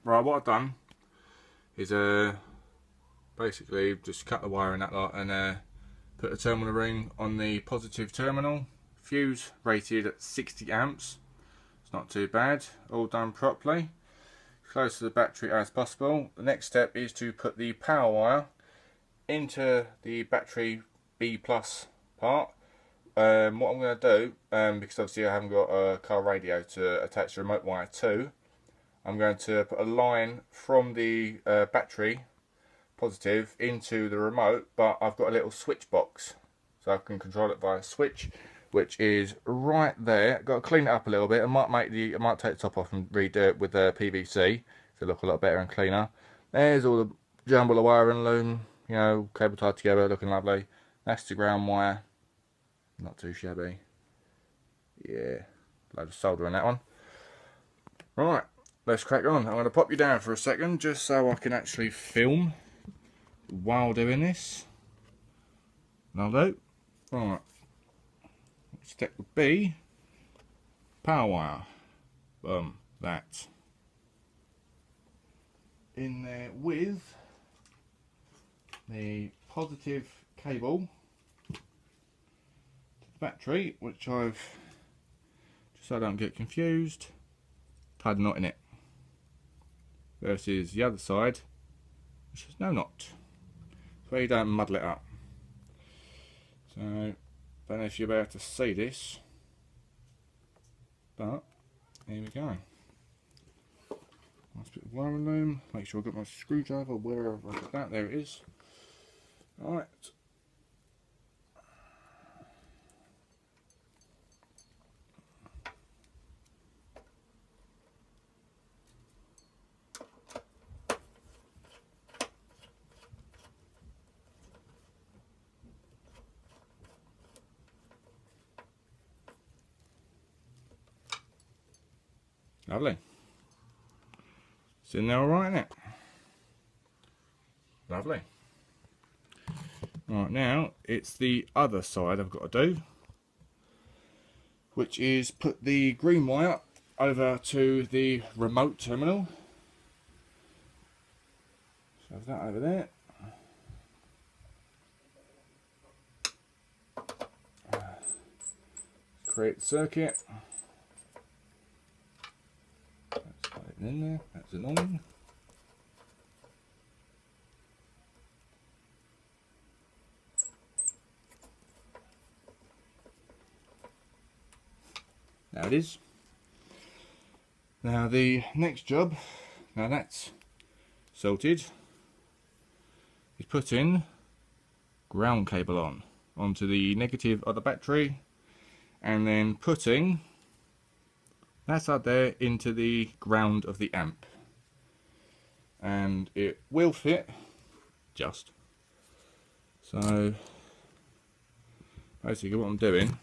Right, what I've done is basically just cut the wire in that lot and put a terminal ring on the positive terminal. Fuse rated at 60 amps. It's not too bad. All done properly. Close to the battery as possible. The next step is to put the power wire into the battery B plus part. What I'm going to do, because obviously I haven't got a car radio to attach the remote wire to, I'm going to put a line from the battery positive into the remote, but I've got a little switch box so I can control it via switch, which is right there. Got to clean it up a little bit. I might take the top off and redo it with PVC to look a lot better and cleaner. There's all the jumble of wire and loom, you know, cable tied together, looking lovely. That's the ground wire, not too shabby. Yeah, load of solder in that one. Right, let's crack on. I'm going to pop you down for a second just so I can actually film while doing this. Lovely. Right, step would be power wire. Boom, that. In there with the positive cable to the battery, which I've, just so I don't get confused, tied a knot in it, versus the other side which has no knot, so you don't muddle it up. So I don't know if you'll be able to see this, but here we go. Nice bit of wire and loom. Make sure I've got my screwdriver wherever I got that. There it is. Alright. Lovely. It's in there alright, isn't it? Lovely. Right, now it's the other side I've got to do, which is put the green wire over to the remote terminal. Shove that over there. Create the circuit. Let's put it in there. That's annoying. Now it is. Now the next job, now that's sorted, is putting ground cable onto the negative of the battery, and then putting that side there into the ground of the amp, and it will fit just. So basically what I'm doing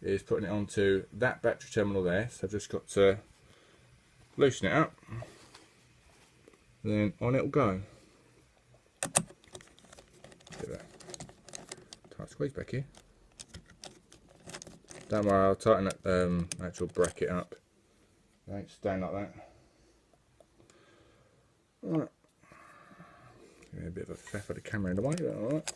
is putting it onto that battery terminal there, so I've just got to loosen it up, then on it'll go. Get that tight squeeze back here. Don't worry, I'll tighten that actual bracket up. It ain't staying like that. Alright. Give me a bit of a faff of the camera in the way, but alright.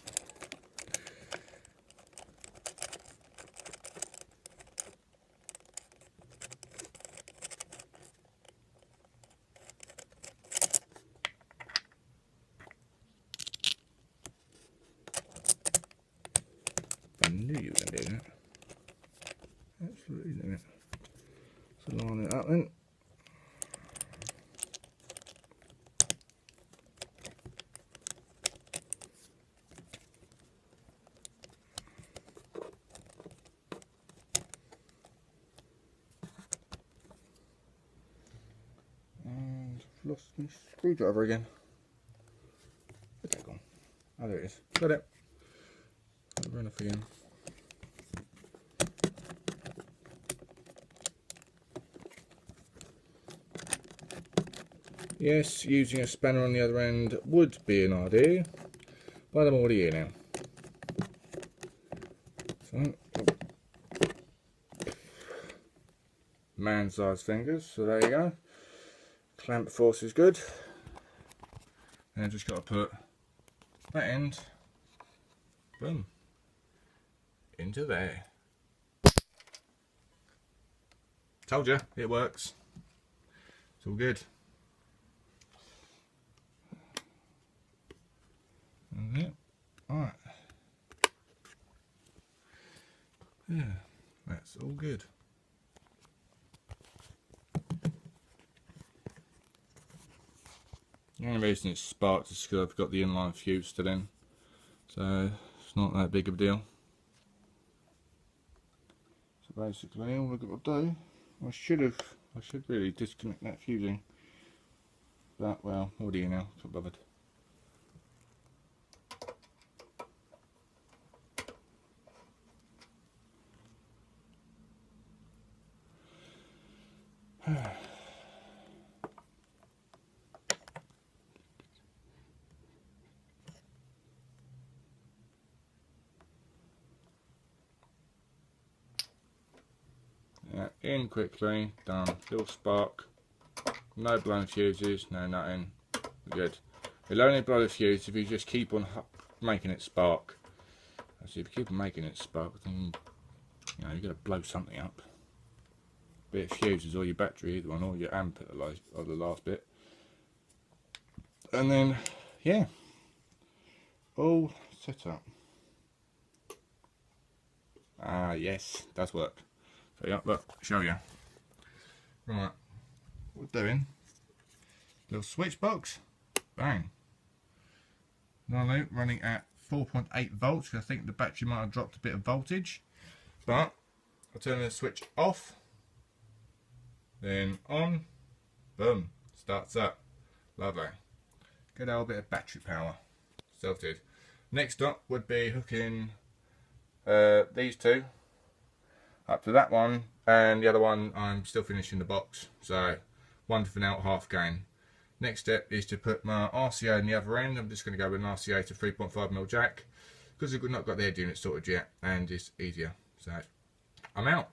I knew you were going to do that. Absolutely do it. So line it up then. And I've lost my screwdriver again. Where's that gone? Oh, there it is. Got it. Run off again. Yes, using a spanner on the other end would be an idea, but I'm already here now. So, man-sized fingers, so there you go. Clamp force is good. And just got to put that end, boom, into there. Told you, it works. It's all good. That's it. Alright. Yeah, that's all good. The only reason it's sparked is because I've got the inline fuse still in, so it's not that big of a deal. So basically all I've got to do, I should really disconnect that fusing, but well, what do you know, not bothered. Yeah, in quickly, done. Little spark, no blown fuses, no nothing. Good. It'll only blow the fuse if you just keep on making it spark. So if you keep on making it spark, then you know you're going to blow something up. Be it fuses or your battery, either one, or your amp at the last bit. And then, yeah, all set up. Ah, yes, does work. So yeah, look, show you. Right, what we're doing, little switch box, bang. No loop running at 4.8 volts, because I think the battery might have dropped a bit of voltage. But I'll turn the switch off, then on, boom, starts up. Lovely. Good old bit of battery power. Sorted. Next up would be hooking these two up to that one, and the other one I'm still finishing the box, so one for now, half gain. Next step is to put my RCA in the other end. I'm just going to go with an RCA to 3.5mm jack because we've not got the head unit sorted yet, and it's easier. So I'm out.